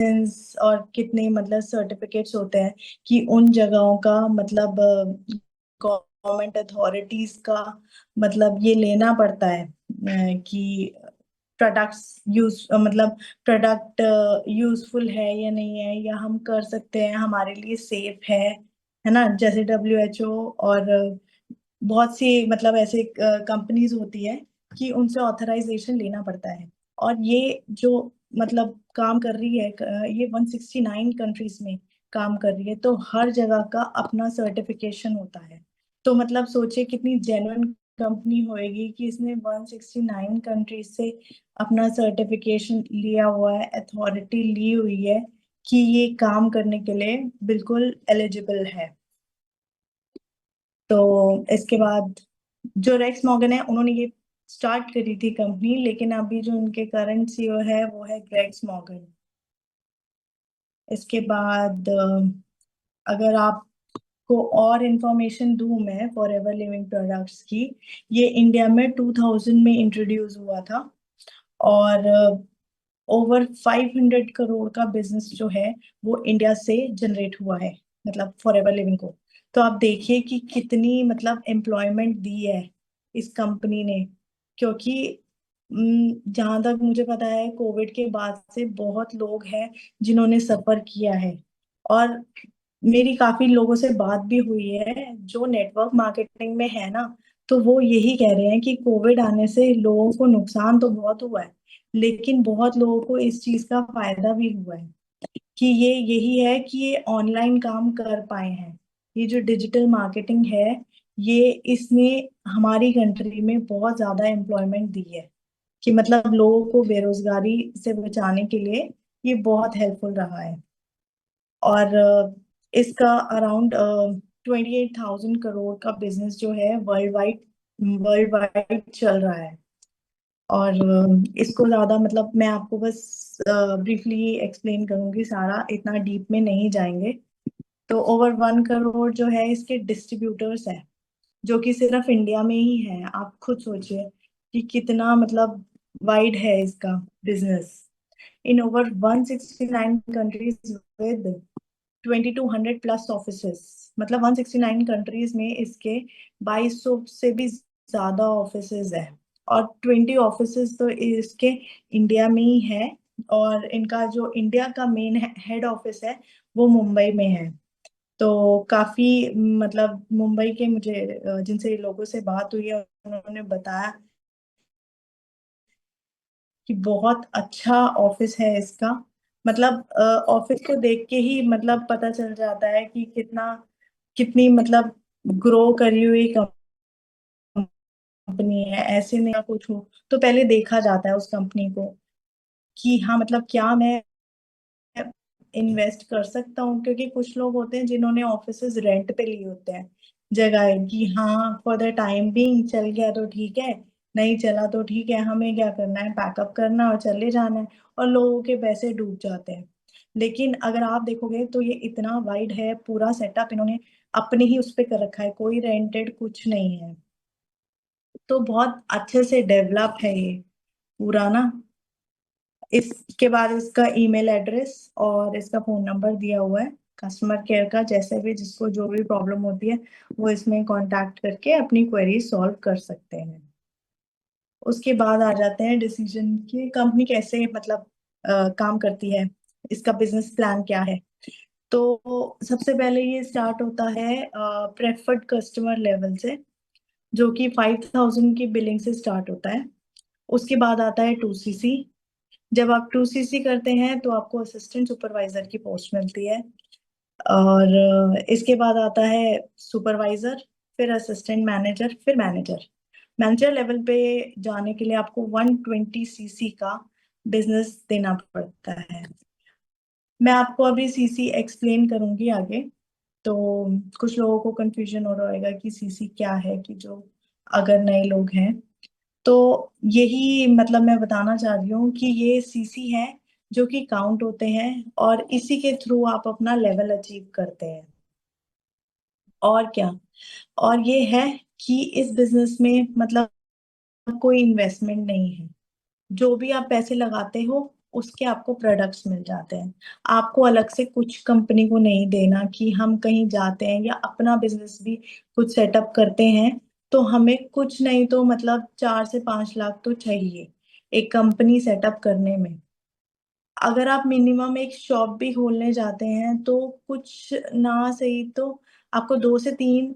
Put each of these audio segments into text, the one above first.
और कितने मतलब सर्टिफिकेट्स होते हैं कि उन जगहों का मतलब गवर्नमेंट अथॉरिटीज का मतलब ये लेना पड़ता है कि प्रोडक्ट्स यूज मतलब प्रोडक्ट यूजफुल है या नहीं है, या हम कर सकते हैं, हमारे लिए सेफ है ना। जैसे WHO और बहुत सी मतलब ऐसे कंपनीज होती है कि उनसे ऑथराइजेशन लेना पड़ता है। और ये जो मतलब काम कर रही है, ये 169 कंट्रीज में काम कर रही है, तो हर जगह का अपना सर्टिफिकेशन होता है। तो मतलब सोचिए कितनी जेन्युइन कंपनी होएगी कि इसने 169 कंट्रीज से अपना सर्टिफिकेशन लिया हुआ है, अथॉरिटी ली हुई है कि ये काम करने के लिए बिल्कुल एलिजिबल है। तो इसके बाद जो रेक्स मॉर्गन है, उन्होंने ये स्टार्ट करी थी कंपनी, लेकिन अभी जो उनके करंट CEO है वो है ग्रेग्स मॉर्गन। इसके बाद अगर आपको और इंफॉर्मेशन दूं मैं फॉरएवर लिविंग प्रोडक्ट्स की, ये इंडिया में 2000 में इंट्रोड्यूस हुआ था। और ओवर 500 करोड़ का बिजनेस जो है वो इंडिया से जनरेट हुआ है, मतलब फॉरएवर लिविंग को। तो आप देखिए कि कितनी मतलब एम्प्लॉयमेंट दी है इस कंपनी ने। क्योंकि जहां तक मुझे पता है, कोविड के बाद से बहुत लोग हैं जिन्होंने सफर किया है। और मेरी काफी लोगों से बात भी हुई है जो नेटवर्क मार्केटिंग में है ना, तो वो यही कह रहे हैं कि कोविड आने से लोगों को नुकसान तो बहुत हुआ है, लेकिन बहुत लोगों को इस चीज का फायदा भी हुआ है कि ये यही है कि ये ऑनलाइन काम कर पाए हैं। ये जो डिजिटल मार्केटिंग है, ये इसने हमारी कंट्री में बहुत ज्यादा एम्प्लॉयमेंट दी है कि मतलब लोगों को बेरोजगारी से बचाने के लिए ये बहुत हेल्पफुल रहा है। और इसका अराउंड 28,000 करोड़ का बिजनेस जो है वर्ल्ड वाइड चल रहा है। और इसको ज्यादा मतलब मैं आपको बस ब्रीफली एक्सप्लेन करूंगी, सारा इतना डीप में नहीं जाएंगे। तो ओवर 1 करोड़ जो है इसके डिस्ट्रीब्यूटर्स हैं, जो कि सिर्फ इंडिया में ही है। आप खुद सोचिए कि कितना मतलब वाइड है इसका business. In over 169 countries with 2200 plus offices. मतलब 169 कंट्रीज में इसके 2200 से भी ज्यादा ऑफिसेज है। और 20 ऑफिसेज तो इसके इंडिया में ही है। और इनका जो इंडिया का मेन हेड ऑफिस है वो मुंबई में है। तो काफी मतलब मुंबई के मुझे जिनसे लोगों से बात हुई है, उन्होंने बताया कि बहुत अच्छा ऑफिस है इसका। मतलब ऑफिस को देख के ही मतलब पता चल जाता है कि कितनी मतलब ग्रो करी हुई कंपनी है। ऐसे नहीं या कुछ हो, तो पहले देखा जाता है उस कंपनी को कि हाँ मतलब क्या मैं इन्वेस्ट कर सकता हूँ। क्योंकि कुछ लोग होते हैं जिन्होंने ऑफिसेज रेंट पे लिए होते हैं, जगह है कि हाँ फॉर द टाइम बीइंग चल गया तो ठीक है, नहीं चला तो ठीक है, हमें क्या करना है, पैकअप करना है और चले जाना है। और लोगों के पैसे डूब जाते हैं। लेकिन अगर आप देखोगे तो ये इतना वाइड है, पूरा सेटअप इन्होंने अपने ही उस पे कर रखा है, कोई रेंटेड कुछ नहीं है। तो बहुत अच्छे से डेवलप है ये पूरा ना। इसके बाद इसका ईमेल एड्रेस और इसका फोन नंबर दिया हुआ है कस्टमर केयर का। जैसे भी जिसको जो भी प्रॉब्लम होती है वो इसमें कांटेक्ट करके अपनी क्वेरी सॉल्व कर सकते हैं। उसके बाद आ जाते हैं डिसीजन की कंपनी कैसे मतलब काम करती है, इसका बिजनेस प्लान क्या है। तो सबसे पहले ये स्टार्ट होता है प्रेफर्ड कस्टमर लेवल से, जो कि 5,000 की बिलिंग से स्टार्ट होता है। उसके बाद आता है 2CC। जब आप 2CC करते हैं तो आपको असिस्टेंट सुपरवाइजर की पोस्ट मिलती है। और इसके बाद आता है सुपरवाइजर, फिर असिस्टेंट मैनेजर, फिर मैनेजर। मैनेजर लेवल पे जाने के लिए आपको 120CC का बिजनेस देना पड़ता है। मैं आपको अभी CC एक्सप्लेन करूंगी आगे। तो कुछ लोगों को कंफ्यूजन हो रहा होगा कि CC क्या है, कि जो अगर नए लोग हैं तो यही मतलब मैं बताना चाह रही हूँ कि ये CC है जो कि काउंट होते हैं, और इसी के थ्रू आप अपना लेवल अचीव करते हैं। और क्या, और ये है कि इस बिजनेस में मतलब कोई इन्वेस्टमेंट नहीं है। जो भी आप पैसे लगाते हो उसके आपको प्रोडक्ट्स मिल जाते हैं। आपको अलग से कुछ कंपनी को नहीं देना कि हम कहीं जाते हैं या अपना बिजनेस भी कुछ सेटअप करते हैं तो हमें कुछ नहीं तो मतलब 4 से 5 लाख तो चाहिए एक कंपनी सेटअप करने में। अगर आप मिनिमम एक शॉप भी खोलने जाते हैं तो कुछ ना सही तो आपको 2 से 3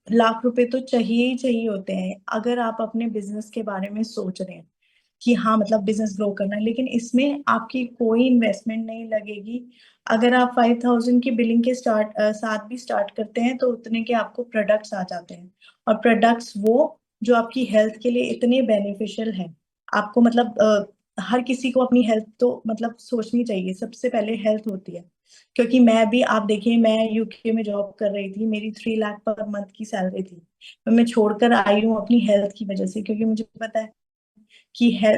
लाख रुपए तो चाहिए ही चाहिए होते हैं अगर आप अपने बिजनेस के बारे में सोच रहे हैं कि हाँ मतलब बिजनेस ग्रो करना है। लेकिन इसमें आपकी कोई इन्वेस्टमेंट नहीं लगेगी। अगर आप 5,000 की बिलिंग के साथ भी स्टार्ट करते हैं तो उतने के आपको प्रोडक्ट्स आ जाते हैं। और प्रोडक्ट्स वो जो आपकी हेल्थ के लिए इतने बेनिफिशियल है। आपको मतलब हर किसी को अपनी हेल्थ तो मतलब सोचनी चाहिए, सबसे पहले हेल्थ होती है। क्योंकि मैं भी आप देखिए मैं यूके में जॉब कर रही थी, मेरी 3 लाख पर मंथ की सैलरी थी। तो मैं छोड़कर आई हूँ अपनी हेल्थ की वजह से, क्योंकि मुझे पता है कि है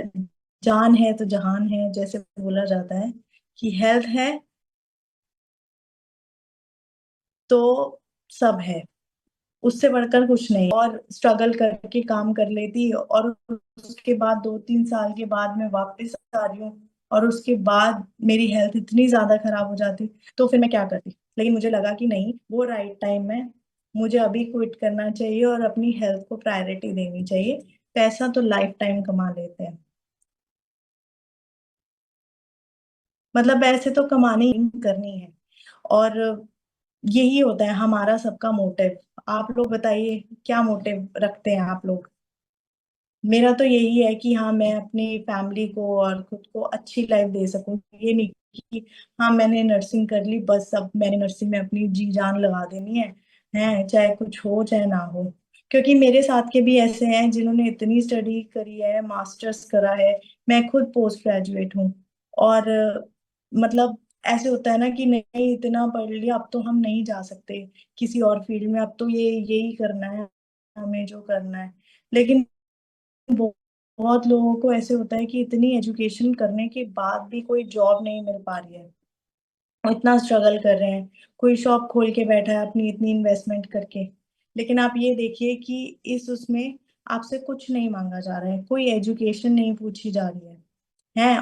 जान है तो जहान है, जैसे बोला जाता है कि हेल्थ है तो सब है। उससे बढ़कर कुछ नहीं। और स्ट्रगल करके काम कर लेती और उसके बाद 2-3 साल के बाद मैं वापस आ रही हूँ और उसके बाद मेरी हेल्थ इतनी ज्यादा खराब हो जाती तो फिर मैं क्या करती। लेकिन मुझे लगा कि नहीं, वो राइट टाइम है, मुझे अभी क्विट करना चाहिए और अपनी हेल्थ को प्रायोरिटी देनी चाहिए। पैसा तो लाइफ टाइम कमा लेते हैं, मतलब ऐसे तो कमाने ही करनी है। और यही होता है हमारा सबका मोटिव। आप लोग बताइए क्या मोटिव रखते हैं आप लोग। मेरा तो यही है कि हाँ मैं अपनी फैमिली को और खुद को अच्छी लाइफ दे सकूं। ये नहीं कि हाँ मैंने नर्सिंग कर ली बस अब मैंने नर्सिंग में अपनी जी जान लगा देनी है चाहे कुछ हो चाहे ना हो। क्योंकि मेरे साथ के भी ऐसे हैं जिन्होंने इतनी स्टडी करी है, मास्टर्स करा है। मैं खुद पोस्ट ग्रेजुएट हूँ। और मतलब ऐसे होता है ना कि नहीं इतना पढ़ लिया अब तो हम नहीं जा सकते किसी और फील्ड में, अब तो ये यही करना है हमें जो करना है। लेकिन बहुत लोगों को ऐसे होता है कि इतनी एजुकेशन करने के बाद भी कोई जॉब नहीं मिल पा रही है, वो इतना स्ट्रगल कर रहे हैं। कोई शॉप खोल के बैठा है अपनी इतनी इन्वेस्टमेंट करके। लेकिन आप ये देखिए कि इस उसमें आपसे कुछ नहीं मांगा जा रहा है, कोई एजुकेशन नहीं पूछी जा रही है।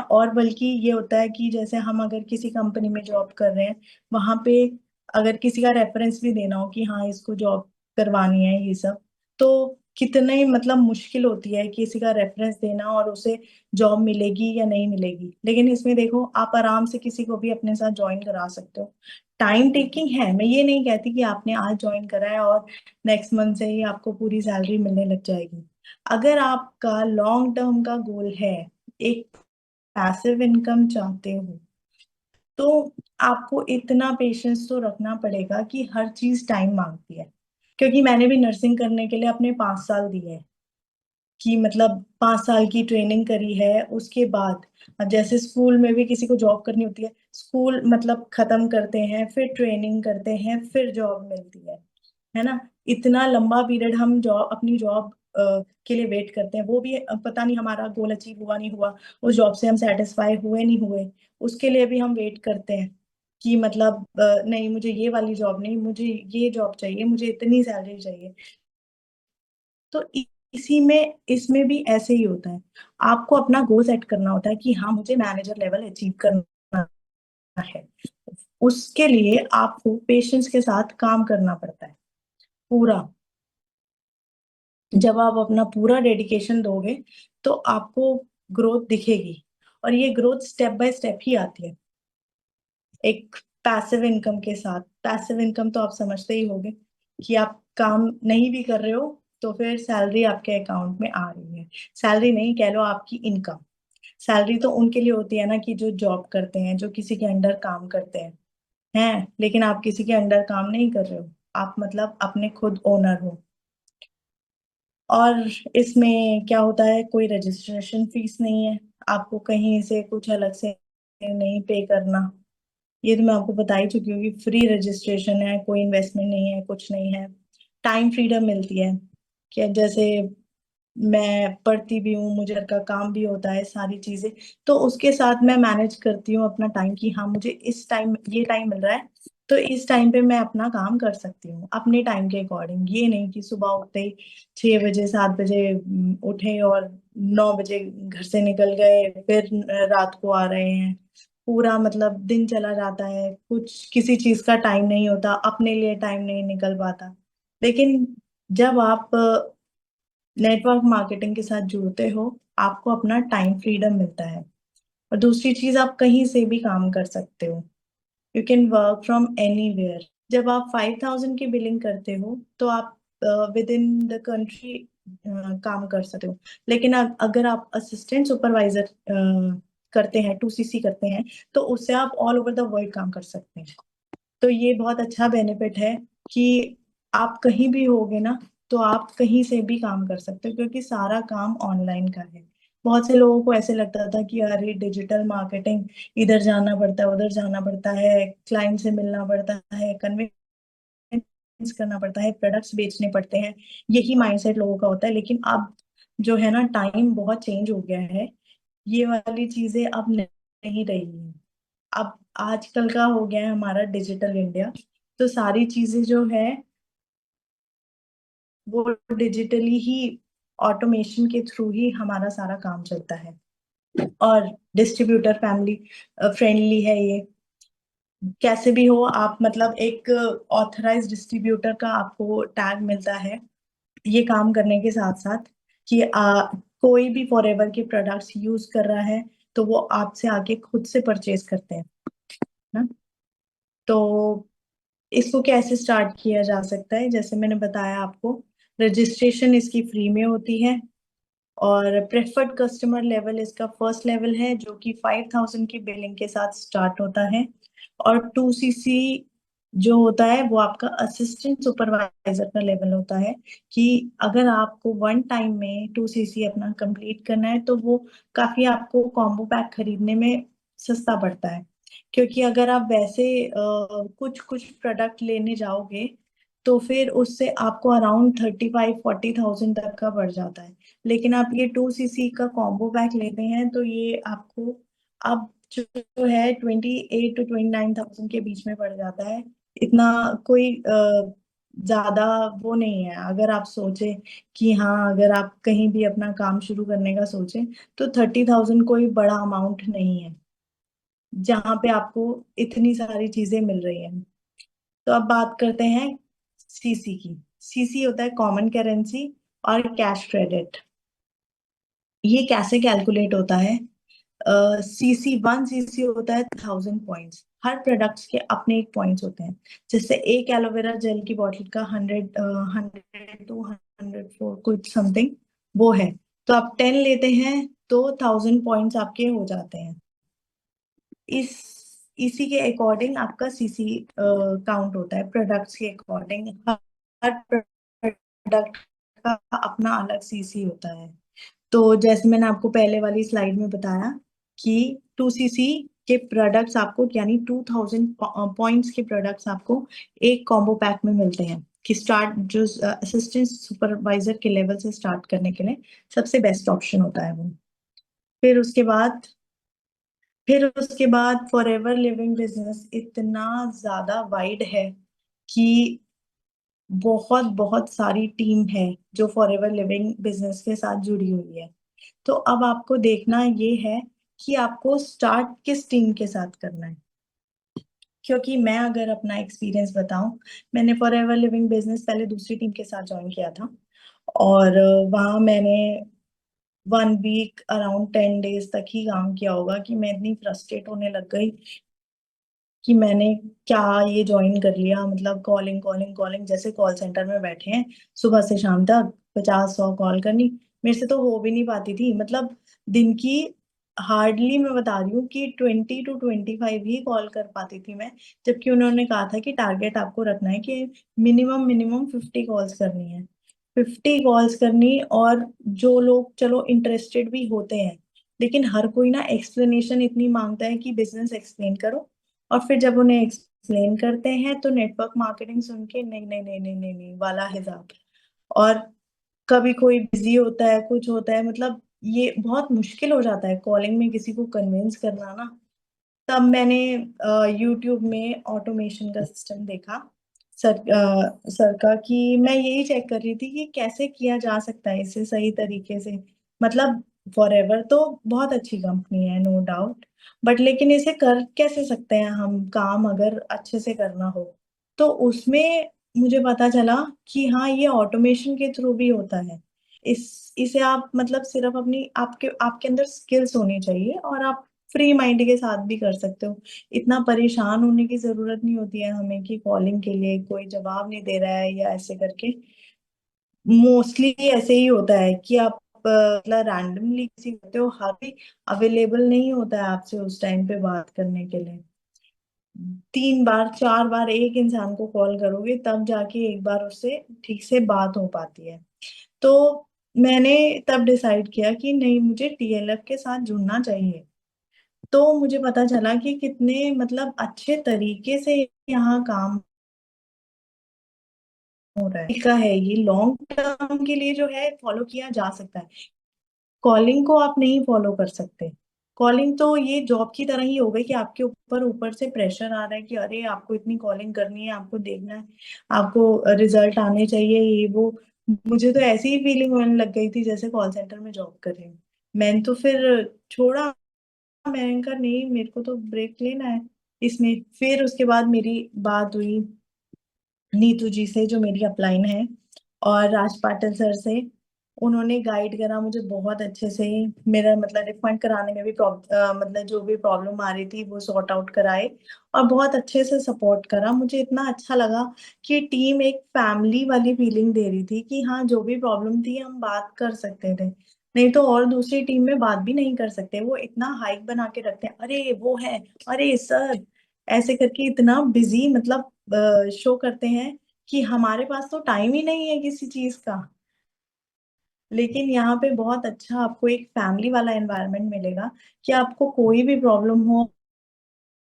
और बल्कि ये होता है कि जैसे हम अगर किसी कंपनी में जॉब कर रहे हैं, वहां पे अगर किसी का रेफरेंस भी देना हो कि हाँ इसको जॉब करवानी है ये सब, तो कितने ही मतलब मुश्किल होती है किसी का रेफरेंस देना और उसे जॉब मिलेगी या नहीं मिलेगी। लेकिन इसमें देखो आप आराम से किसी को भी अपने साथ ज्वाइन करा सकते हो। टाइम टेकिंग है, मैं ये नहीं कहती कि आपने आज ज्वाइन करा है और नेक्स्ट मंथ से ही आपको पूरी सैलरी मिलने लग जाएगी। अगर आपका लॉन्ग टर्म का गोल है, एक पैसिव इनकम चाहते हो, तो आपको इतना पेशेंस तो रखना पड़ेगा कि हर चीज टाइम मांगती है। क्योंकि मैंने भी नर्सिंग करने के लिए अपने 5 साल दिए हैं कि मतलब 5 साल की ट्रेनिंग करी है। उसके बाद अब जैसे स्कूल में भी किसी को जॉब करनी होती है, स्कूल मतलब खत्म करते हैं फिर ट्रेनिंग करते हैं फिर जॉब मिलती है ना। इतना लंबा पीरियड हम जॉब अपनी जॉब के लिए वेट करते हैं, वो भी पता नहीं हमारा गोल अचीव हुआ नहीं हुआ, उस जॉब से हम सेटिस्फाई हुए नहीं हुए, उसके लिए भी हम वेट करते हैं कि मतलब नहीं मुझे ये वाली जॉब नहीं, मुझे ये जॉब चाहिए, मुझे इतनी सैलरी चाहिए। तो इसी में इसमें भी ऐसे ही होता है। आपको अपना गोल सेट करना होता है कि हाँ मुझे मैनेजर लेवल अचीव करना है। उसके लिए आपको पेशेंस के साथ काम करना पड़ता है पूरा। जब आप अपना पूरा डेडिकेशन दोगे तो आपको ग्रोथ दिखेगी। और ये ग्रोथ स्टेप बाय स्टेप ही आती है एक पैसिव इनकम के साथ। पैसिव इनकम तो आप समझते ही होंगे कि आप काम नहीं भी कर रहे हो तो फिर सैलरी आपके अकाउंट में आ रही है। सैलरी नहीं कह लो, आपकी इनकम। सैलरी तो उनके लिए होती है ना कि जो जॉब करते हैं, जो किसी के अंडर काम करते हैं। लेकिन आप किसी के अंडर काम नहीं कर रहे हो, आप मतलब अपने खुद ओनर हो। और इसमें क्या होता है, कोई रजिस्ट्रेशन फीस नहीं है, आपको कहीं से कुछ अलग से नहीं पे करना। ये तो मैं आपको बता ही चुकी हूँ कि फ्री रजिस्ट्रेशन है, कोई इन्वेस्टमेंट नहीं है, कुछ नहीं है। टाइम फ्रीडम मिलती है कि जैसे मैं पढ़ती भी हूँ, मुझे घर का काम भी होता है, सारी चीजें तो उसके साथ मैं मैनेज करती हूँ अपना टाइम कि हाँ मुझे इस टाइम ये टाइम मिल रहा है तो इस टाइम पे मैं अपना काम कर सकती हूँ अपने टाइम के अकॉर्डिंग। ये नहीं कि सुबह उठते ही 6 बजे 7 बजे उठे और 9 बजे घर से निकल गए, फिर रात को आ रहे हैं। पूरा मतलब दिन चला जाता है, कुछ किसी चीज का टाइम नहीं होता, अपने लिए टाइम नहीं निकल पाता। लेकिन जब आप नेटवर्क मार्केटिंग के साथ जुड़ते हो, आपको अपना टाइम फ्रीडम मिलता है। और दूसरी चीज, आप कहीं से भी काम कर सकते हो। You can work from anywhere. जब आप 5,000 की बिलिंग करते हो तो आप विद इन द कंट्री काम कर सकते हो। लेकिन अगर आप असिस्टेंट सुपरवाइजर करते हैं, 2CC करते हैं, तो उससे आप ऑल ओवर द वर्ल्ड काम कर सकते हैं। तो ये बहुत अच्छा बेनिफिट है कि आप कहीं भी होगे ना, तो आप कहीं से भी काम कर सकते हो, क्योंकि सारा काम ऑनलाइन का है। बहुत से लोगों को ऐसे लगता था कि अरे डिजिटल मार्केटिंग, इधर जाना पड़ता है उधर जाना पड़ता है, क्लाइंट से मिलना पड़ता है, कन्विंस करना पड़ता है, प्रोडक्ट्स बेचने पड़ते हैं। यही माइंडसेट लोगों का होता है। लेकिन अब जो है ना, टाइम बहुत चेंज हो गया है। ये वाली चीजें अब नहीं रही है। अब आजकल का हो गया है हमारा डिजिटल इंडिया। तो सारी चीजें जो है वो डिजिटली ही, ऑटोमेशन के थ्रू ही हमारा सारा काम चलता है। और डिस्ट्रीब्यूटर फैमिली फ्रेंडली है ये। कैसे भी हो आप, मतलब एक ऑथराइज डिस्ट्रीब्यूटर का आपको टैग मिलता है ये काम करने के साथ साथ, कि कोई भी फॉरएवर के प्रोडक्ट्स यूज कर रहा है तो वो आपसे आके खुद से परचेज करते हैं ना। तो इसको कैसे स्टार्ट किया जा सकता है, जैसे मैंने बताया आपको, रजिस्ट्रेशन इसकी फ्री में होती है। और प्रेफर्ड कस्टमर लेवल इसका फर्स्ट लेवल है, जो कि 5,000 की बिलिंग के साथ स्टार्ट होता है। और 2CC जो होता है वो आपका असिस्टेंट सुपरवाइजर का लेवल होता है, कि अगर आपको वन टाइम में 2CC अपना कंप्लीट करना है तो वो काफी आपको कॉम्बो पैक खरीदने में सस्ता पड़ता है। क्योंकि अगर आप वैसे कुछ कुछ प्रोडक्ट लेने जाओगे तो फिर उससे आपको अराउंड 35-40,000 तक का पड़ जाता है। लेकिन आप ये 2CC का कॉम्बो पैक लेते हैं तो ये आपको अब जो है 28 to 29,000 के बीच में पड़ जाता है। इतना कोई ज्यादा वो नहीं है। अगर आप सोचे कि हाँ, अगर आप कहीं भी अपना काम शुरू करने का सोचें, तो 30,000 कोई बड़ा अमाउंट नहीं है, जहाँ पे आपको इतनी सारी चीजें मिल रही हैं। तो अब बात करते हैं सीसी की। सीसी होता है कॉमन करेंसी और कैश क्रेडिट। ये कैसे कैलकुलेट होता है? CC होता है 1,000 पॉइंट्स। हर प्रोडक्ट्स के अपने एक पॉइंट्स होते हैं। जैसे एक एलोवेरा जेल की बॉटल का 100 to 104 कुछ समथिंग वो है। तो आप 10 लेते हैं तो 1,000 पॉइंट्स आपके हो जाते हैं। इस इसी के अकॉर्डिंग आपका सीसी काउंट होता है, प्रोडक्ट्स के अकॉर्डिंग। हर प्रोडक्ट का अपना अलग सीसी होता है। तो जैसे मैंने आपको पहले वाली स्लाइड में बताया कि 2CC के प्रोडक्ट्स आपको, यानी 2,000 पॉइंट्स के प्रोडक्ट्स आपको एक कॉम्बो पैक में मिलते हैं। कि स्टार्ट जो असिस्टेंट सुपरवाइजर के लेवल से स्टार्ट करने के लिए सबसे बेस्ट ऑप्शन होता है वो। फिर उसके बाद फिर उसके बाद फॉरएवर लिविंग बिजनेस इतना ज्यादा वाइड है कि बहुत बहुत सारी टीम है जो फॉरएवर लिविंग बिजनेस के साथ जुड़ी हुई है। तो अब आपको देखना ये है कि आपको स्टार्ट किस टीम के साथ करना है। क्योंकि मैं अगर अपना एक्सपीरियंस बताऊं, मैंने फॉरएवर लिविंग बिजनेस पहले दूसरी टीम के साथ ज्वाइन किया था। और वहां मैंने 1 वीक अराउंड 10 डेज तक ही काम किया होगा कि मैं इतनी फ्रस्ट्रेट होने लग गई कि मैंने क्या ये ज्वाइन कर लिया। मतलब कॉलिंग कॉलिंग कॉलिंग, जैसे कॉल सेंटर में बैठे हैं सुबह से शाम तक 50-100 कॉल करनी। मेरे से तो हो भी नहीं पाती थी। मतलब दिन की हार्डली मैं बता रही हूँ कि 20 to 25 ही कॉल कर पाती थी मैं। जबकि उन्होंने कहा था कि टारगेट आपको रखना है कि मिनिमम मिनिमम 50 कॉल्स करनी है। 50 कॉल्स करनी। और जो लोग चलो इंटरेस्टेड भी होते हैं, लेकिन हर कोई ना एक्सप्लेनेशन इतनी मांगता है कि बिजनेस एक्सप्लेन करो। और फिर जब उन्हें एक्सप्लेन करते हैं तो नेटवर्क मार्केटिंग सुन के नहीं नहीं नहीं नहीं नहीं नहीं वाला हिसाब। और कभी कोई बिजी होता है, कुछ होता है, मतलब ये बहुत मुश्किल हो जाता है कॉलिंग में किसी को कन्विंस करना ना। तब मैंने यूट्यूब में ऑटोमेशन का सिस्टम देखा सर का, कि मैं यही चेक कर रही थी कि कैसे किया जा सकता है इसे सही तरीके से। मतलब फॉरएवर तो बहुत अच्छी कंपनी है, नो डाउट, बट लेकिन इसे कर कैसे सकते हैं हम काम, अगर अच्छे से करना हो। तो उसमें मुझे पता चला कि हाँ, ये ऑटोमेशन के थ्रू भी होता है। इसे आप मतलब सिर्फ अपनी आपके आपके अंदर स्किल्स होनी चाहिए, और आप फ्री माइंड के साथ भी कर सकते हो। इतना परेशान होने की जरूरत नहीं होती है हमें कि कॉलिंग के लिए कोई जवाब नहीं दे रहा है या ऐसे करके। मोस्टली ऐसे ही होता है कि आप मतलब रैंडमली किसी करते हो, हर कोई अवेलेबल नहीं होता है आपसे उस टाइम पे बात करने के लिए। 3 बार 4 बार एक इंसान को कॉल करोगे तब जाके एक बार उससे ठीक से बात हो पाती है। तो मैंने तब डिसाइड किया कि नहीं, मुझे टीएलएफ के साथ जुड़ना चाहिए। तो मुझे पता चला कि कितने मतलब अच्छे तरीके से यहाँ काम हो रहा है। का है ये लॉन्ग टर्म के लिए जो है फॉलो किया जा सकता है। कॉलिंग को आप नहीं फॉलो कर सकते। कॉलिंग तो ये जॉब की तरह ही हो गई कि आपके ऊपर ऊपर से प्रेशर आ रहा है कि अरे आपको इतनी कॉलिंग करनी है, आपको देखना है, आपको रिजल्ट आने चाहिए, ये वो। मुझे तो ऐसी ही फीलिंग होने लग गई थी जैसे कॉल सेंटर में जॉब कर रही हूँ। मैंने तो फिर छोड़ा। मैंने कहा नहीं, मेरे को तो ब्रेक लेना है इसमें। फिर उसके बाद मेरी बात हुई नीतू जी से, जो मेरी अपलाइन है, और राज पाटिल सर से। उन्होंने गाइड करा मुझे बहुत अच्छे से। मेरा मतलब रिफंड कराने में भी मतलब जो भी प्रॉब्लम आ रही थी वो सॉर्ट आउट कराए, और बहुत अच्छे से सपोर्ट करा। मुझे इतना अच्छा लगा कि टीम एक फैमिली वाली फीलिंग दे रही थी कि हाँ, जो भी प्रॉब्लम थी हम बात कर सकते थे। नहीं तो और दूसरी टीम में बात भी नहीं कर सकते, वो इतना हाइक बना के रखते हैं, अरे वो है, अरे सर, ऐसे करके इतना बिजी मतलब शो करते हैं कि हमारे पास तो टाइम ही नहीं है किसी चीज का। लेकिन यहाँ पे बहुत अच्छा आपको एक फैमिली वाला एनवायरनमेंट मिलेगा कि आपको कोई भी प्रॉब्लम हो,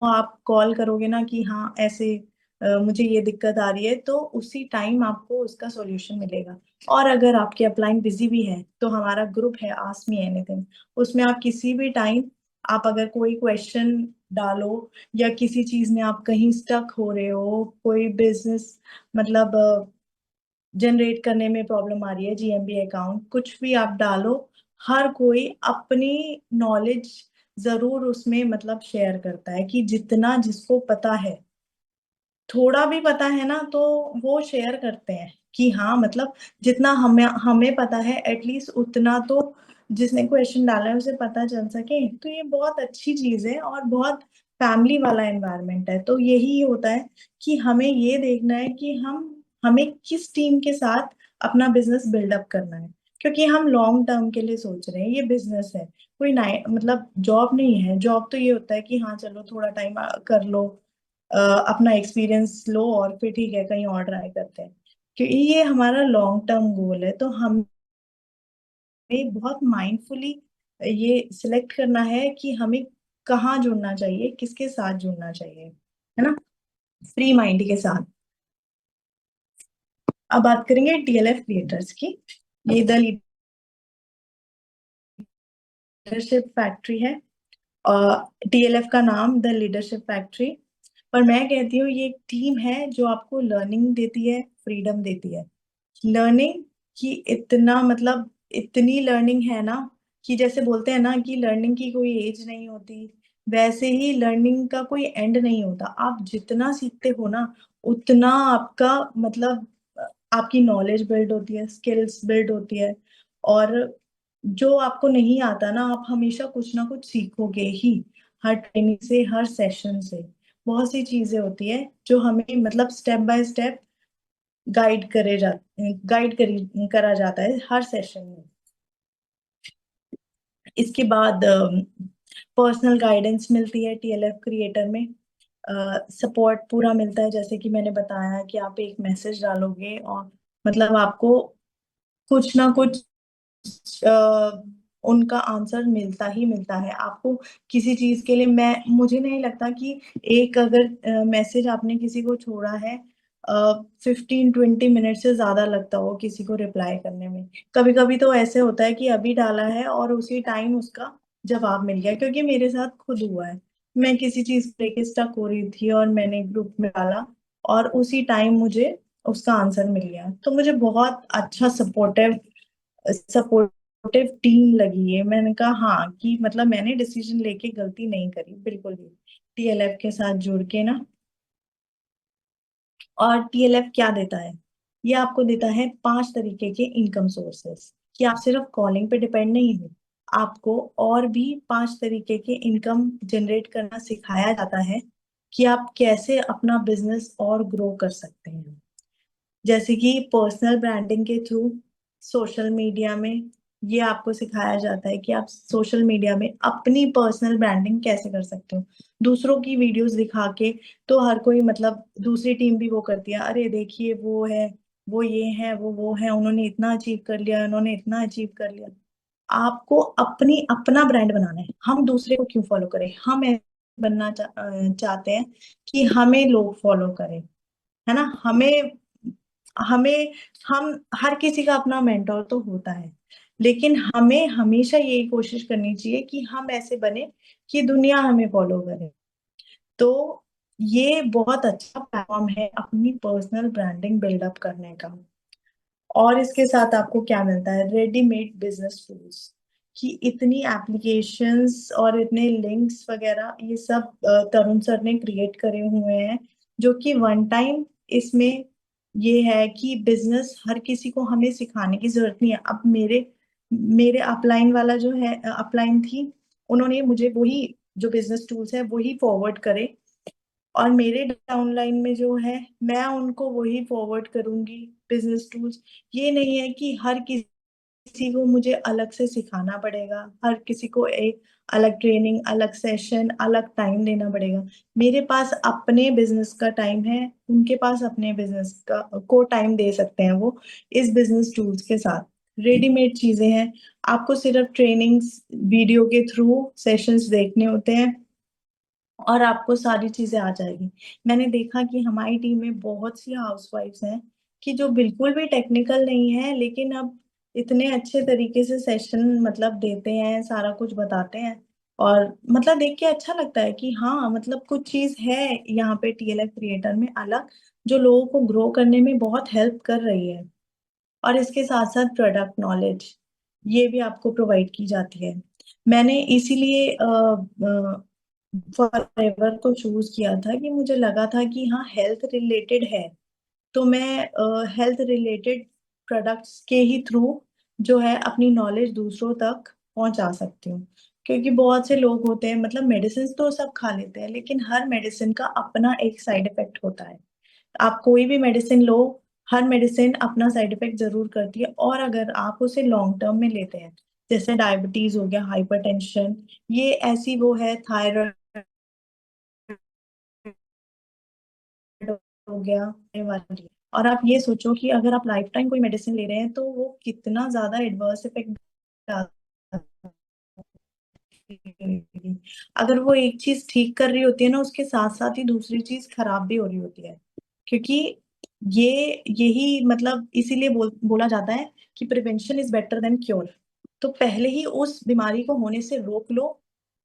आप कॉल करोगे ना कि हाँ ऐसे मुझे ये दिक्कत आ रही है, तो उसी टाइम आपको उसका सॉल्यूशन मिलेगा। और अगर आपकी अपलाइन बिजी भी है तो हमारा ग्रुप है आस्क मी एनीथिंग। उसमें आप किसी भी टाइम, आप अगर कोई क्वेश्चन डालो, या किसी चीज में आप कहीं स्टक हो रहे हो, कोई बिजनेस मतलब जनरेट करने में प्रॉब्लम आ रही है, जीएमबी अकाउंट, कुछ भी आप डालो, हर कोई अपनी नॉलेज जरूर उसमें मतलब शेयर करता है कि जितना जिसको पता है, थोड़ा भी पता है ना, तो वो शेयर करते हैं कि हाँ मतलब जितना हमें हमें पता है एटलीस्ट उतना तो जिसने क्वेश्चन डाला है उसे पता चल सके। तो ये बहुत अच्छी चीज है और बहुत फैमिली वाला एनवायरनमेंट है। तो यही होता है कि हमें ये देखना है कि हमें किस टीम के साथ अपना बिजनेस बिल्डअप करना है, क्योंकि हम लॉन्ग टर्म के लिए सोच रहे हैं। ये बिजनेस है, कोई नाइ मतलब जॉब नहीं है। जॉब तो ये होता है कि हाँ चलो थोड़ा टाइम कर लो, अपना एक्सपीरियंस लो, और फिर ठीक है कहीं और ट्राई करते हैं। क्योंकि ये हमारा लॉन्ग टर्म गोल है, तो हमें बहुत माइंडफुली ये सिलेक्ट करना है कि हमें कहाँ जुड़ना चाहिए, किसके साथ जुड़ना चाहिए, है ना, फ्री माइंड के साथ। अब बात करेंगे टीएलएफ क्रिएटर्स की। ये द लीडरशिप फैक्ट्री है, टीएलएफ का नाम द लीडरशिप फैक्ट्री। पर मैं कहती हूँ ये एक टीम है जो आपको लर्निंग देती है, फ्रीडम देती है। लर्निंग की इतना मतलब इतनी लर्निंग है ना, कि जैसे बोलते हैं ना कि लर्निंग की कोई एज नहीं होती, वैसे ही लर्निंग का कोई एंड नहीं होता। आप जितना सीखते हो ना, उतना आपका मतलब आपकी नॉलेज बिल्ड होती है, स्किल्स बिल्ड होती है। और जो आपको नहीं आता ना, आप हमेशा कुछ ना कुछ सीखोगे ही, हर ट्रेनिंग से, हर सेशन से। बहुत सी चीजें होती है जो हमें मतलब स्टेप बाय स्टेप गाइड करी करा जाता है हर सेशन में। इसके बाद पर्सनल गाइडेंस मिलती है टीएलएफ क्रिएटर में। सपोर्ट पूरा मिलता है, जैसे कि मैंने बताया कि आप एक मैसेज डालोगे और मतलब आपको कुछ ना कुछ उनका आंसर मिलता ही मिलता है आपको। किसी चीज के लिए मैं मुझे नहीं लगता कि एक अगर मैसेज आपने किसी को छोड़ा है, 15-20 मिनट से ज्यादा लगता हो किसी को रिप्लाई करने में। कभी कभी तो ऐसे होता है कि अभी डाला है और उसी टाइम उसका जवाब मिल गया, क्योंकि मेरे साथ खुद हुआ है। मैं किसी चीज को लेके स्टक हो रही थी और मैंने ग्रुप में डाला, और उसी टाइम मुझे उसका आंसर मिल गया। तो मुझे बहुत अच्छा सपोर्टिव सपोर्टिव टीम लगी है। मैंने कहा हाँ कि मतलब मैंने डिसीजन लेके गलती नहीं करी बिल्कुल भी। टीएलएफ के साथ जुड़ के ना। और टीएलएफ क्या देता है? ये आपको देता है 5 तरीके के इनकम सोर्सेस, कि आप सिर्फ कॉलिंग पे डिपेंड नहीं हो। आपको और भी 5 तरीके के इनकम जनरेट करना सिखाया जाता है, कि आप कैसे अपना बिजनेस और ग्रो कर सकते हैं। जैसे कि पर्सनल ब्रांडिंग के थ्रू, सोशल मीडिया में ये आपको सिखाया जाता है कि आप सोशल मीडिया में अपनी पर्सनल ब्रांडिंग कैसे कर सकते हो। दूसरों की वीडियोस दिखा के तो हर कोई, मतलब दूसरी टीम भी वो करती है, अरे देखिए वो है, वो ये है, वो है, उन्होंने इतना अचीव कर लिया, उन्होंने इतना अचीव कर लिया। आपको अपनी अपना ब्रांड बनाना है। हम दूसरे को क्यों फॉलो करें? हम ऐसे चाहते हैं कि हमें लोग फॉलो करें, है ना। हमें हमें हम हर किसी का अपना मेंटोर तो होता है, लेकिन हमें हमेशा यही कोशिश करनी चाहिए कि हम ऐसे बने कि दुनिया हमें फॉलो करे। तो ये बहुत अच्छा प्लेटफॉर्म है अपनी पर्सनल ब्रांडिंग बिल्डअप करने का। और इसके साथ आपको क्या मिलता है? रेडीमेड बिजनेस टूल्स, कि इतनी एप्लीकेशंस और इतने लिंक्स वगैरह ये सब तरुण सर ने क्रिएट करे हुए हैं, जो कि वन टाइम इसमें ये है कि बिजनेस हर किसी को हमें सिखाने की जरूरत नहीं है। अब मेरे मेरे अपलाइन वाला जो है, अपलाइन थी, उन्होंने मुझे वही जो बिजनेस टूल्स है वही फॉरवर्ड करे, और मेरे डाउनलाइन में जो है मैं उनको वही फॉरवर्ड करूंगी बिजनेस टूल्स। ये नहीं है कि हर किसी को मुझे अलग से सिखाना पड़ेगा, हर किसी को एक अलग ट्रेनिंग, अलग सेशन, अलग टाइम देना पड़ेगा। मेरे पास अपने बिजनेस का टाइम है, उनके पास अपने बिजनेस का को टाइम दे सकते हैं वो, इस बिजनेस टूल्स के साथ। रेडीमेड चीजें हैं, आपको सिर्फ ट्रेनिंग्स वीडियो के थ्रू सेशंस देखने होते हैं और आपको सारी चीजें आ जाएगी। मैंने देखा कि हमारी टीम में बहुत सी हाउसवाइफ्स हैं कि जो बिल्कुल भी टेक्निकल नहीं है, लेकिन अब इतने अच्छे तरीके से सेशन मतलब देते हैं, सारा कुछ बताते हैं। और मतलब देख के अच्छा लगता है कि हाँ, मतलब कुछ चीज है यहाँ पे टीएलएफ क्रिएटर में अलग, जो लोगों को ग्रो करने में बहुत हेल्प कर रही है। और इसके साथ साथ प्रोडक्ट नॉलेज ये भी आपको प्रोवाइड की जाती है। मैंने इसीलिए फॉरएवर को चूज किया था, कि मुझे लगा था कि हाँ हेल्थ रिलेटेड है, तो मैं हेल्थ रिलेटेड प्रोडक्ट्स के ही थ्रू जो है अपनी नॉलेज दूसरों तक पहुंचा सकती हूँ। क्योंकि बहुत से लोग होते हैं, मतलब मेडिसिन तो सब खा लेते हैं, लेकिन हर मेडिसिन का अपना एक साइड इफेक्ट होता है। आप कोई भी मेडिसिन लो, हर मेडिसिन अपना साइड इफेक्ट जरूर करती है, और अगर आप उसे लॉन्ग टर्म में लेते हैं, जैसे डायबिटीज हो गया, हाइपरटेंशन, ये ऐसी वो है, थायराइड हो गया, ये वाली। और आप ये सोचो कि अगर आप लाइफ टाइम कोई मेडिसिन ले रहे हैं तो वो कितना ज्यादा एडवर्स इफेक्ट डालेगी। अगर वो एक चीज ठीक कर रही होती है ना, उसके साथ साथ ही दूसरी चीज खराब भी हो रही होती है। क्योंकि ये यही मतलब इसीलिए बोला जाता है कि prevention is better than cure. तो पहले ही उस बीमारी को होने से रोक लो,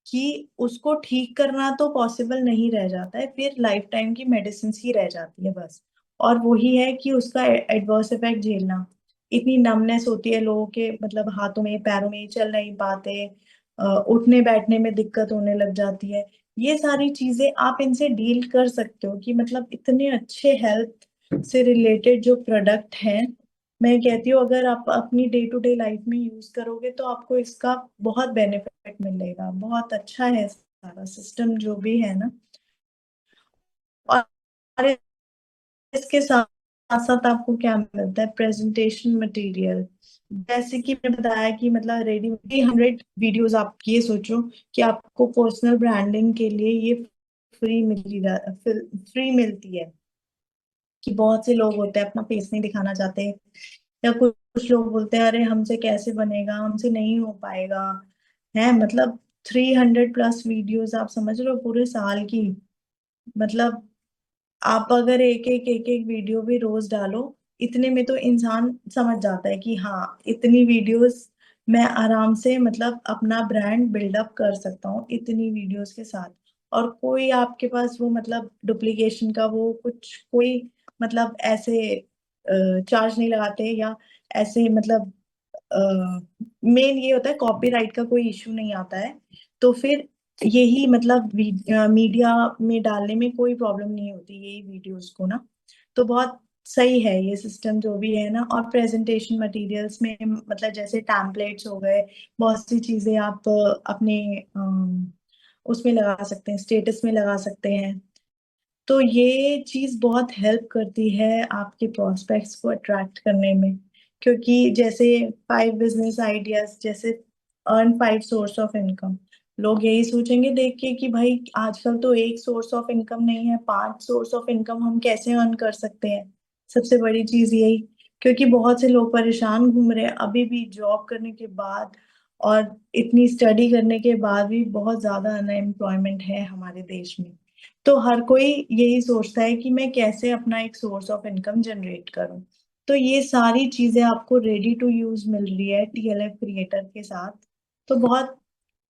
कि उसको ठीक करना तो पॉसिबल नहीं रह जाता है, फिर लाइफ टाइम की मेडिसिन ही रह जाती है बस। और वही है कि उसका एडवर्स इफेक्ट झेलना, इतनी नमनेस होती है लोगों के, मतलब हाथों में पैरों में, चल नहीं पाते, उठने बैठने में दिक्कत होने लग जाती है। ये सारी चीजें आप इनसे डील कर सकते हो, कि मतलब इतने अच्छे हेल्थ से रिलेटेड जो प्रोडक्ट हैं, मैं कहती हूँ अगर आप अपनी डे टू डे लाइफ में यूज करोगे तो आपको इसका बहुत बेनिफिट मिलेगा। बहुत अच्छा है सारा सिस्टम जो भी है ना। और इसके साथ साथ आपको क्या मिलता है? Presentation material. जैसे कि मैंने बताया कि मतलब रेडी 100 वीडियोस, आप ये सोचो कि आपको पर्सनल ब्रांडिंग के लिए ये फ्री मिली फ्री मिलती है। कि बहुत से लोग होते हैं अपना फेस नहीं दिखाना चाहते, या कुछ कुछ लोग बोलते हैं अरे हमसे कैसे बनेगा, हमसे नहीं हो पाएगा, है मतलब 300+ वीडियोस, आप समझ रहे हो पूरे साल की। मतलब आप अगर एक एक वीडियो भी रोज डालो, इतने में तो इंसान समझ जाता है कि हाँ इतनी वीडियोस मैं आराम से मतलब अपना ब्रांड बिल्डअप कर सकता हूँ इतनी वीडियोस के साथ। और कोई आपके पास वो मतलब डुप्लीकेशन का वो कुछ कोई मतलब ऐसे चार्ज नहीं लगाते, या ऐसे मतलब मेन ये होता है कॉपीराइट का कोई इशू नहीं आता है। तो फिर यही मतलब मीडिया में डालने में कोई प्रॉब्लम नहीं होती यही वीडियोस को ना। तो बहुत सही है ये सिस्टम जो भी है ना। और प्रेजेंटेशन मटेरियल्स में मतलब जैसे टैम्पलेट्स हो गए, बहुत सी चीजें आप अपने उसमें लगा सकते हैं, स्टेटस में लगा सकते हैं। तो ये चीज बहुत हेल्प करती है आपके प्रोस्पेक्ट्स को अट्रैक्ट करने में। क्योंकि जैसे 5 बिजनेस आइडियाज, जैसे अर्न 5 सोर्स ऑफ इनकम, लोग यही सोचेंगे देख के कि भाई आजकल तो एक सोर्स ऑफ इनकम नहीं है, 5 सोर्स ऑफ इनकम हम कैसे अर्न कर सकते हैं। सबसे बड़ी चीज यही, क्योंकि बहुत से लोग परेशान घूम रहे हैं अभी भी जॉब करने के बाद, और इतनी स्टडी करने के बाद भी बहुत ज्यादा अनएम्प्लॉयमेंट है हमारे देश में। तो हर कोई यही सोचता है कि मैं कैसे अपना एक सोर्स ऑफ इनकम जनरेट करूं। तो ये सारी चीजें आपको रेडी टू यूज मिल रही है टीएलएफ क्रिएटर के साथ। तो बहुत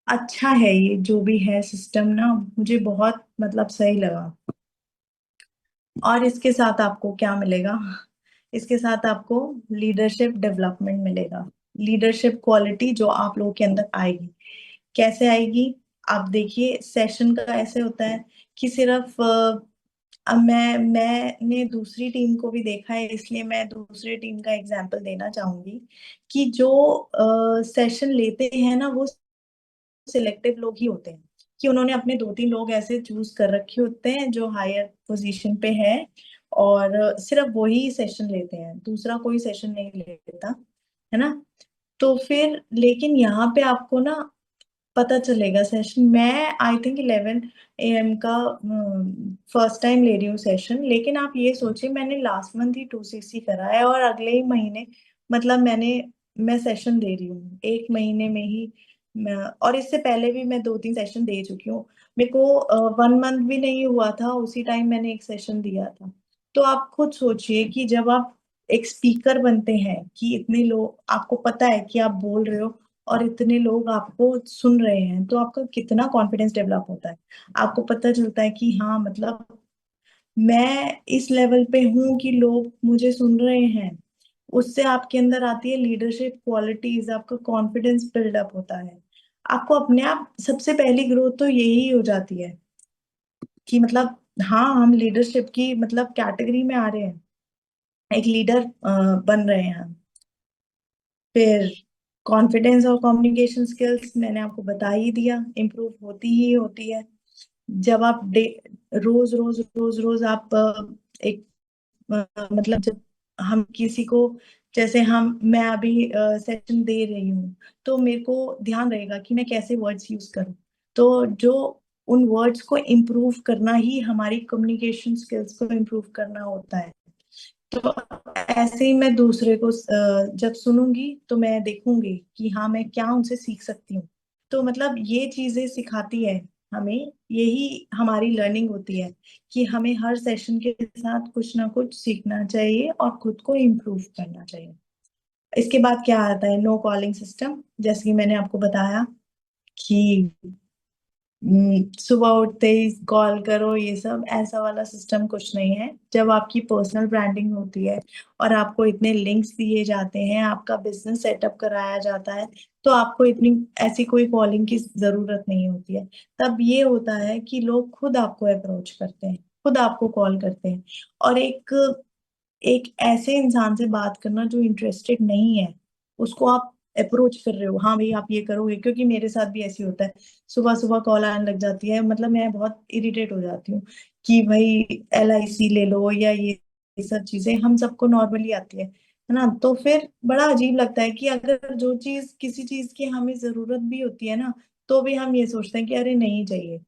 अच्छा है ये जो भी है सिस्टम ना, मुझे बहुत मतलब सही लगा। और इसके साथ आपको क्या मिलेगा? इसके साथ आपको लीडरशिप डेवलपमेंट मिलेगा, लीडरशिप क्वालिटी जो आप लोगों के अंदर आएगी। कैसे आएगी? आप देखिए सेशन का ऐसे होता है कि सिर्फ अब मैंने दूसरी टीम को भी देखा है, इसलिए मैं दूसरी टीम का एग्जांपल देना चाहूंगी कि जो सेशन लेते हैं ना वो सिलेक्टिव लोग ही होते हैं। कि उन्होंने अपने 2-3 लोग ऐसे चूज कर रखे होते हैं जो हायर पोजीशन पे है, और सिर्फ वही सेशन लेते हैं, दूसरा कोई सेशन नहीं लेता, है ना। तो फिर लेकिन यहाँ पे आपको ना पता चलेगा सेशन, मैं आई थिंक 11 AM का फर्स्ट टाइम ले रही हूँ सेशन। लेकिन आप ये सोचिए मैंने लास्ट मंथ ही 2CC करा है, और अगले ही महीने मतलब मैं सेशन दे रही हूँ 1 महीने में ही। और इससे पहले भी मैं 2-3 सेशन दे चुकी हूँ। मेरे को 1 मंथ भी नहीं हुआ था उसी टाइम मैंने एक सेशन दिया था। तो आप खुद सोचिए कि जब आप एक स्पीकर बनते हैं कि इतने लोग आपको पता है कि आप बोल रहे हो और इतने लोग आपको सुन रहे हैं, तो आपका कितना कॉन्फिडेंस डेवलप होता है। आपको पता चलता है कि हाँ मतलब मैं इस लेवल पे हूँ कि लोग मुझे सुन रहे हैं। उससे आपके अंदर आती है लीडरशिप क्वालिटीज, आपका कॉन्फिडेंस बिल्डअप होता है। आपको अपने आप सबसे पहली ग्रोथ तो यही हो जाती है कि मतलब हाँ हम लीडरशिप की मतलब कैटेगरी में आ रहे हैं, एक लीडर बन रहे हैं हम। फिर कॉन्फिडेंस और कम्युनिकेशन स्किल्स मैंने आपको बता ही दिया, इम्प्रूव होती ही होती है जब आप रोज रोज रोज रोज आप एक मतलब जब हम किसी को, जैसे हम मैं अभी सेशन दे रही हूँ, तो मेरे को ध्यान रहेगा कि मैं कैसे वर्ड्स यूज करूँ। तो जो उन वर्ड्स को इम्प्रूव करना ही हमारी कम्युनिकेशन स्किल्स को इम्प्रूव करना होता है। तो ऐसे ही मैं दूसरे को जब सुनूंगी तो मैं देखूंगी कि हाँ मैं क्या उनसे सीख सकती हूँ। तो मतलब ये चीजें सिखाती है हमें, यही हमारी लर्निंग होती है कि हमें हर सेशन के साथ कुछ ना कुछ सीखना चाहिए और खुद को इम्प्रूव करना चाहिए। इसके बाद क्या आता है? नो कॉलिंग सिस्टम, जैसे कि मैंने आपको बताया कि सुबह उठते ही कॉल करो, ये सब ऐसा वाला सिस्टम कुछ नहीं है। जब आपकी पर्सनल ब्रांडिंग होती है और आपको इतने लिंक्स दिए जाते हैं, आपका बिजनेस सेटअप कराया जाता है, तो आपको इतनी ऐसी कोई कॉलिंग की जरूरत नहीं होती है। तब ये होता है कि लोग खुद आपको अप्रोच करते हैं, खुद आपको कॉल करते हैं। और एक एक ऐसे इंसान से बात करना जो इंटरेस्टेड नहीं है, उसको आप अप्रोच कर रहे हो, हाँ भाई आप ये करोगे, क्योंकि मेरे साथ भी ऐसे होता है। सुबह सुबह कॉल आने लग जाती है, मतलब मैं बहुत इरिटेट हो जाती हूँ कि भाई LIC ले लो या ये सब चीजें हम सबको नॉर्मली आती है ना। तो फिर बड़ा अजीब लगता है कि अगर जो चीज किसी चीज की हमें जरूरत भी होती है ना, तो भी हम ये सोचते हैं कि अरे नहीं चाहिए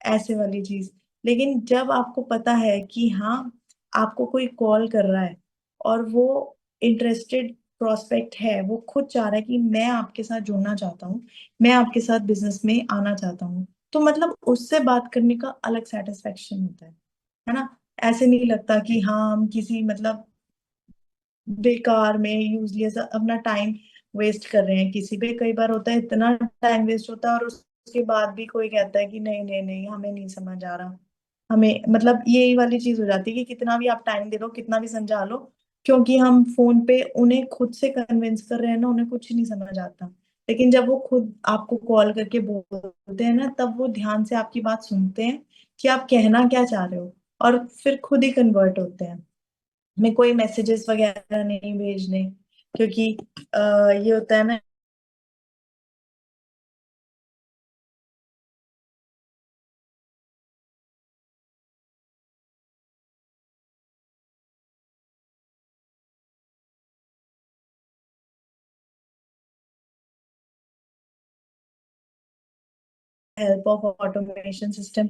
ऐसे वाली चीज। लेकिन जब आपको पता है कि हाँ आपको कोई कॉल कर रहा है और वो इंटरेस्टेड प्रोस्पेक्ट है, वो खुद चाह रहा है कि मैं आपके साथ जुड़ना चाहता हूँ, मैं आपके साथ बिजनेस में आना चाहता हूँ, तो मतलब उससे बात करने का अलग सेटिस्फेक्शन होता है ना। ऐसे नहीं लगता कि हाँ हम किसी मतलब बेकार में यूजलेस अपना टाइम वेस्ट कर रहे हैं किसी पे। कई बार होता है इतना टाइम वेस्ट होता है और उस उसके बाद भी कोई कहता है कि नहीं नहीं नहीं हमें नहीं समझ आ रहा, हमें मतलब यही वाली चीज हो जाती है कि कितना भी आप टाइम दे लो, कितना भी समझा लो, क्योंकि हम फोन पे उन्हें खुद से कन्विंस कर रहे हैं ना, उन्हें कुछ नहीं समझ आता। लेकिन जब वो खुद आपको कॉल करके बोलते हैं ना, तब वो ध्यान से आपकी बात सुनते हैं कि आप कहना क्या चाह रहे हो, और फिर खुद ही कन्वर्ट होते हैं। हमें कोई मैसेजेस वगैरह नहीं भेजने, क्योंकि ये होता है ना, हेल्प ऑफ ऑटोमेशन सिस्टम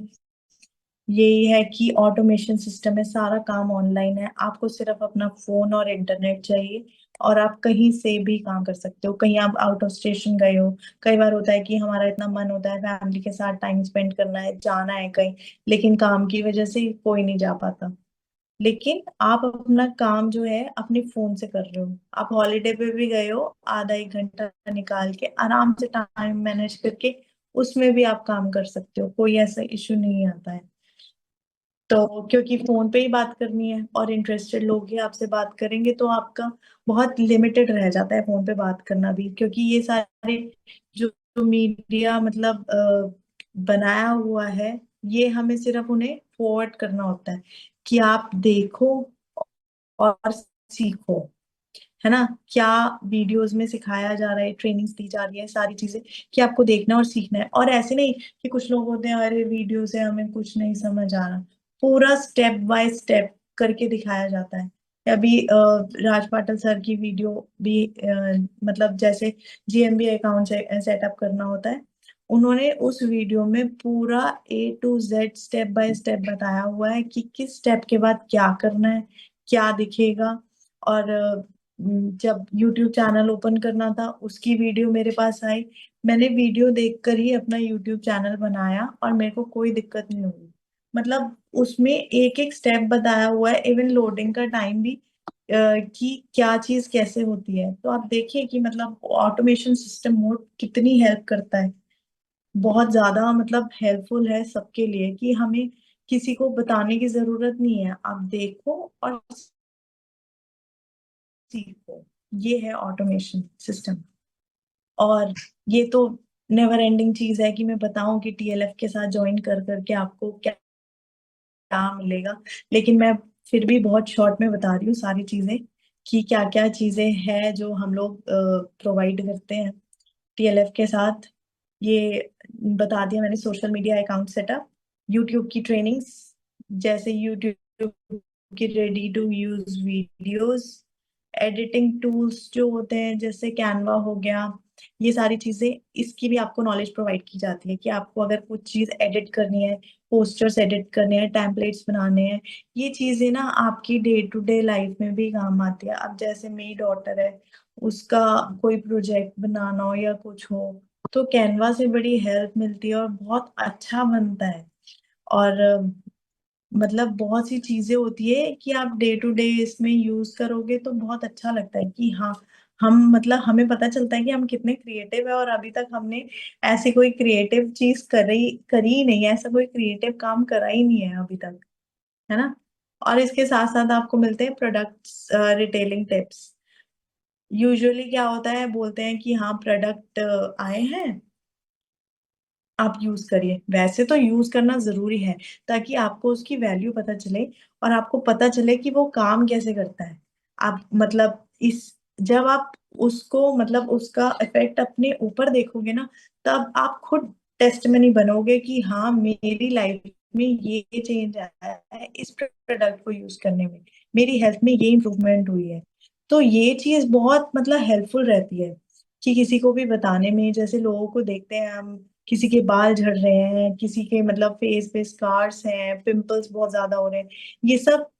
यही है कि ऑटोमेशन सिस्टम में सारा काम ऑनलाइन है, आपको सिर्फ अपना फोन और इंटरनेट चाहिए, और आप कहीं से भी काम कर सकते हो। कहीं आप आउट ऑफ स्टेशन गए हो, कई बार होता है कि हमारा इतना मन होता है फैमिली के साथ टाइम स्पेंड करना है, जाना है कहीं, लेकिन काम की वजह से कोई नहीं जा पाता। लेकिन आप अपना काम जो है अपने फोन से कर रहे हो, आप हॉलीडे पे भी गए हो, आधा एक घंटा निकाल के आराम से टाइम मैनेज करके उसमें भी आप काम कर सकते हो, कोई ऐसा इशू नहीं आता है। तो क्योंकि फोन पे ही बात करनी है और इंटरेस्टेड लोग ही आपसे बात करेंगे, तो आपका बहुत लिमिटेड रह जाता है फोन पे बात करना भी, क्योंकि ये सारे जो जो मीडिया मतलब बनाया हुआ है, ये हमें सिर्फ उन्हें फॉरवर्ड करना होता है कि आप देखो और सीखो, है ना। क्या वीडियोस में सिखाया जा रहा है, ट्रेनिंग्स दी जा रही है, सारी चीजें कि आपको देखना और सीखना है, और ऐसे नहीं कि कुछ लोग होते हैं अरे वीडियो से हमें कुछ नहीं समझ आ रहा, पूरा स्टेप बाय स्टेप करके दिखाया जाता है। अभी राज पाटिल सर की वीडियो भी मतलब जैसे जीएमबी अकाउंट सेटअप करना होता है, उन्होंने उस वीडियो में पूरा A to Z step by step बताया हुआ है कि किस स्टेप के बाद क्या करना है, क्या दिखेगा। और जब YouTube चैनल ओपन करना था, उसकी वीडियो मेरे पास आई, मैंने वीडियो देखकर ही अपना YouTube चैनल बनाया और मेरे को कोई दिक्कत नहीं हुई। मतलब उसमें एक एक स्टेप बताया हुआ है, इवन लोडिंग का टाइम भी, कि क्या चीज कैसे होती है। तो आप देखिए कि मतलब ऑटोमेशन सिस्टम मोड कितनी हेल्प करता है, बहुत ज्यादा मतलब हेल्पफुल है सबके लिए, कि हमें किसी को बताने की जरूरत नहीं है, आप देखो और सीखो। ये है ऑटोमेशन सिस्टम। और ये तो नेवर एंडिंग चीज है कि मैं बताऊं कि टीएलएफ के साथ ज्वाइन कर करके आपको क्या क्या मिलेगा, लेकिन मैं फिर भी बहुत शॉर्ट में बता रही हूँ सारी चीजें, कि क्या क्या चीजें हैं जो हम लोग प्रोवाइड करते हैं टीएलएफ के साथ। ये बता दिया मैंने, social media account setup, YouTube की ट्रेनिंग्स, जैसे यूट्यूब की ready to use videos, editing tools जो होते हैं जैसे कैनवा हो गया, ये सारी चीजें, इसकी भी आपको नॉलेज प्रोवाइड की जाती है कि आपको अगर कुछ चीज एडिट करनी है, पोस्टर्स एडिट करने हैं, टेम्पलेट्स बनाने हैं, ये चीजें ना आपकी डे टू डे लाइफ में भी काम आती है। अब जैसे मेरी डॉटर है, उसका कोई प्रोजेक्ट बनाना हो या कुछ हो, तो कैनवा से बड़ी हेल्प मिलती है और बहुत अच्छा बनता है। और मतलब बहुत सी चीजें होती है कि आप डे टू डे इसमें यूज करोगे तो बहुत अच्छा लगता है कि हाँ, हम मतलब हमें पता चलता है कि हम कितने क्रिएटिव है, और अभी तक हमने ऐसी कोई क्रिएटिव चीज करी ही नहीं है, ऐसा कोई क्रिएटिव काम करा ही नहीं है अभी तक, है ना। और इसके साथ साथ आपको मिलते हैं प्रोडक्ट्स रिटेलिंग टिप्स। यूजुअली क्या होता है, बोलते हैं कि हाँ प्रोडक्ट आए हैं, आप यूज करिए, वैसे तो यूज करना जरूरी है ताकि आपको उसकी वैल्यू पता चले, और आपको पता चले कि वो काम कैसे करता है। आप मतलब इस जब आप उसको मतलब उसका इफेक्ट अपने ऊपर देखोगे ना, तब आप खुद टेस्टमनी बनोगे कि हाँ मेरी लाइफ में ये चेंज आया है इस प्रोडक्ट को यूज करने में, मेरी हेल्थ में ये इंप्रूवमेंट हुई है। तो ये चीज बहुत मतलब हेल्पफुल रहती है कि किसी को भी बताने में, जैसे लोगों को देखते हैं हम, किसी के बाल झड़ रहे हैं, किसी के मतलब फेस पे स्कार्स हैं, पिंपल्स बहुत ज्यादा हो रहे हैं, ये सब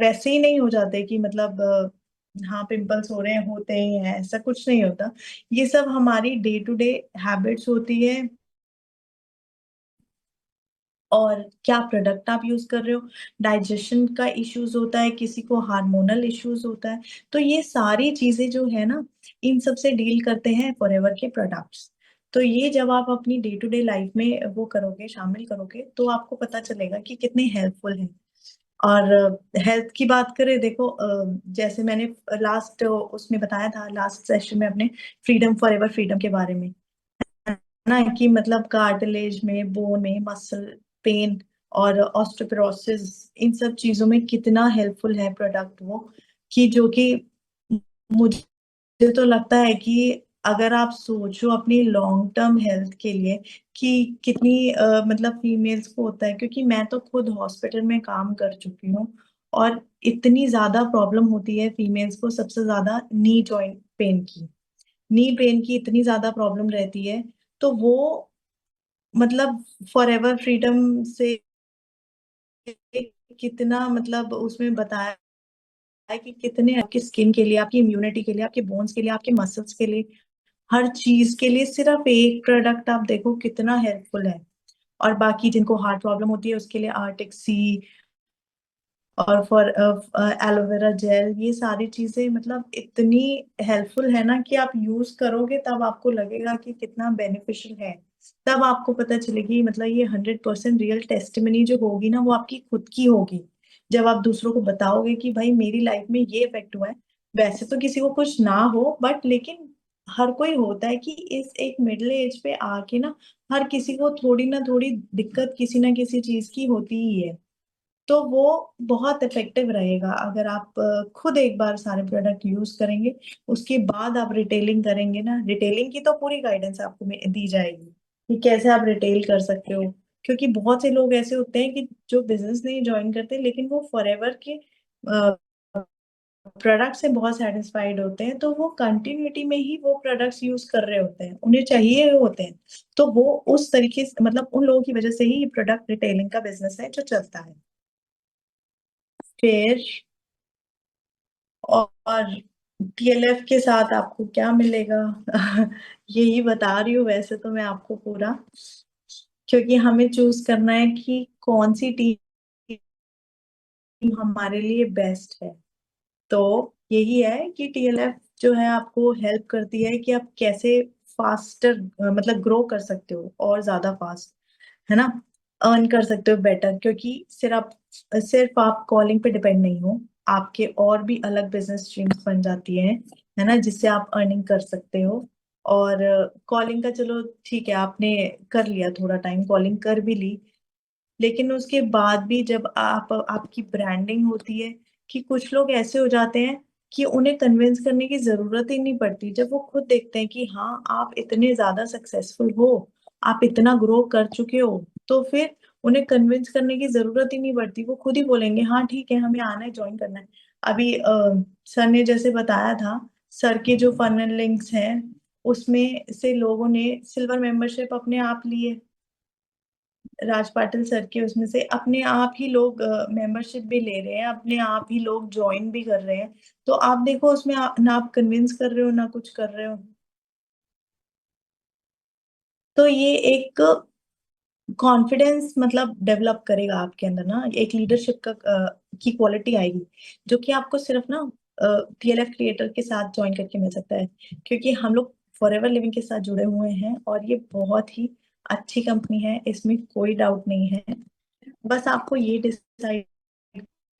वैसे ही नहीं हो जाते कि मतलब हाँ पिंपल्स हो रहे हैं, होते ही हैं, ऐसा कुछ नहीं होता। ये सब हमारी डे टू डे हैबिट्स होती है, और क्या प्रोडक्ट आप यूज कर रहे हो, डाइजेशन का इश्यूज होता है, किसी को हार्मोनल इश्यूज होता है, तो ये सारी चीजें जो है ना, इन सब से डील करते हैं फॉरएवर के प्रोडक्ट्स। तो ये जब आप अपनी डे टू डे लाइफ में वो करोगे, शामिल करोगे, तो आपको पता चलेगा कि कितने हेल्पफुल है। और हेल्थ की बात करें, देखो जैसे मैंने लास्ट उसमें बताया था, लास्ट सेशन में अपने फ्रीडम फॉर एवर फ्रीडम के बारे में, है ना, कि मतलब कार्टिलेज में, बोन में, मसल पेन और ऑस्टियोपोरोसिस, इन सब चीजों में कितना हेल्पफुल है प्रोडक्ट वो, कि जो कि मुझे तो लगता है कि अगर आप सोचो अपनी लॉन्ग टर्म हेल्थ के लिए कि कितनी मतलब फीमेल्स को होता है, क्योंकि मैं तो खुद हॉस्पिटल में काम कर चुकी हूँ, और इतनी ज्यादा प्रॉब्लम होती है फीमेल्स को, सबसे ज्यादा नी जॉइंट पेन की, नी पेन की इतनी ज्यादा प्रॉब्लम रहती है। तो वो मतलब फॉर एवर फ्रीडम से कितना मतलब उसमें बताया है कि कितने आपकी स्किन के लिए, आपकी इम्यूनिटी के लिए, आपके बोन्स के लिए, आपके मसल्स के लिए, हर चीज के लिए सिर्फ एक प्रोडक्ट आप देखो कितना हेल्पफुल है। और बाकी जिनको हार्ट प्रॉब्लम होती है उसके लिए आर्टिक सी और फॉर एलोवेरा जेल, ये सारी चीजें मतलब इतनी हेल्पफुल है ना कि आप यूज करोगे तब आपको लगेगा कि कितना बेनिफिशियल है। तब आपको पता चलेगी, मतलब ये 100% रियल टेस्टिमनी जो होगी ना, वो आपकी खुद की होगी। जब आप दूसरों को बताओगे कि भाई मेरी लाइफ में ये इफेक्ट हुआ है, वैसे तो किसी को कुछ ना हो, बट लेकिन हर कोई होता है कि इस एक मिडिल एज पे आके ना, हर किसी को थोड़ी ना थोड़ी दिक्कत किसी ना किसी चीज की होती ही है। तो वो बहुत इफेक्टिव रहेगा अगर आप खुद एक बार सारे प्रोडक्ट यूज करेंगे, उसके बाद आप रिटेलिंग करेंगे ना, रिटेलिंग की तो पूरी गाइडेंस आपको दी जाएगी कि कैसे आप रिटेल कर सकते हो। क्योंकि बहुत से लोग ऐसे होते हैं कि जो बिजनेस नहीं ज्वाइन करते, लेकिन वो फॉरएवर के प्रोडक्ट से बहुत सेटिस्फाइड होते हैं, तो वो कंटिन्यूटी में ही वो प्रोडक्ट्स यूज कर रहे होते हैं, उन्हें चाहिए होते हैं। तो वो उस तरीके से, मतलब उन लोगों की वजह से ही प्रोडक्ट रिटेलिंग का बिजनेस है जो चलता है। फिर और टीएलएफ के साथ आपको क्या मिलेगा? यही बता रही हूँ वैसे तो मैं आपको पूरा, क्योंकि हमें चूज करना है कि कौन सी टीम हमारे लिए बेस्ट है। तो यही है कि टीएलएफ जो है आपको हेल्प करती है कि आप कैसे फास्टर मतलब ग्रो कर सकते हो और ज्यादा फास्ट, है ना, अर्न कर सकते हो बेटर, क्योंकि सिर्फ आप कॉलिंग पे डिपेंड नहीं हो, आपके और भी अलग बिजनेस स्ट्रीम्स बन जाती हैं, है ना, जिससे आप अर्निंग कर सकते हो। और कॉलिंग का चलो ठीक है, आपने कर लिया, थोड़ा टाइम कॉलिंग कर भी ली, लेकिन उसके बाद भी जब आपकी ब्रांडिंग होती है, कि कुछ लोग ऐसे हो जाते हैं कि उन्हें कन्विंस करने की जरूरत ही नहीं पड़ती, जब वो खुद देखते हैं कि हाँ आप इतने ज्यादा सक्सेसफुल हो, आप इतना ग्रो कर चुके हो, तो फिर उन्हें कन्विंस करने की जरूरत ही नहीं पड़ती, वो खुद ही बोलेंगे हाँ ठीक है, हमें आना है, ज्वाइन करना है। अभी सर ने जैसे बताया था, सर के जो फनल लिंक्स हैं उसमें से लोगों ने सिल्वर मेंबरशिप अपने आप लिए, राज पाटिल सर के उसमें से अपने आप ही लोग मेंबरशिप भी ले रहे हैं, अपने आप ही लोग ज्वाइन भी कर रहे हैं। तो आप देखो उसमें ना आप कन्विंस कर रहे हो ना कुछ कर रहे हो। तो ये एक कॉन्फिडेंस मतलब डेवलप करेगा आपके अंदर ना, एक लीडरशिप का की क्वालिटी आएगी, जो कि आपको सिर्फ ना टीएलएफ क्रिएटर के साथ ज्वाइन करके मिल सकता है, क्योंकि हम लोग फॉरएवर लिविंग के साथ जुड़े हुए हैं और ये बहुत ही अच्छी कंपनी है, इसमें कोई डाउट नहीं है। बस आपको ये डिसाइड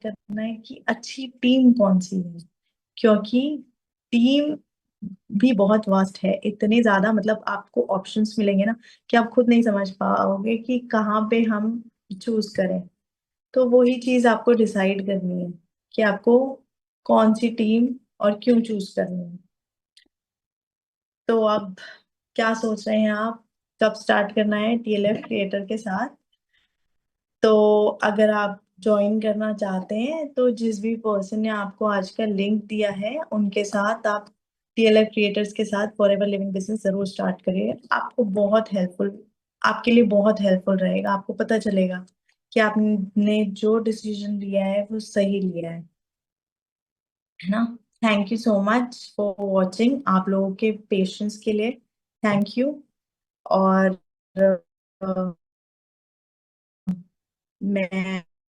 करना है कि अच्छी टीम कौन सी है, क्योंकि टीम भी बहुत वास्ट है, इतने ज्यादा मतलब आपको ऑप्शंस मिलेंगे ना कि आप खुद नहीं समझ पाओगे कि कहाँ पे हम चूज करें। तो वही चीज आपको डिसाइड करनी है कि आपको कौन सी टीम और क्यों चूज करनी है। तो अब क्या सोच रहे हैं आप, कब स्टार्ट करना है टीएलएफ क्रिएटर के साथ? तो अगर आप ज्वाइन करना चाहते हैं तो जिस भी पर्सन ने आपको आज का लिंक दिया है उनके साथ आप टीएलएफ क्रिएटर्स के साथ फॉरएवर लिविंग बिजनेस जरूर स्टार्ट करिए, आपको बहुत हेल्पफुल, आपके लिए बहुत हेल्पफुल रहेगा, आपको पता चलेगा कि आपने जो डिसीजन लिया है वो सही लिया है ना। Thank you so much for watching, आप लोगों के पेशेंस के लिए थैंक यू। और मैं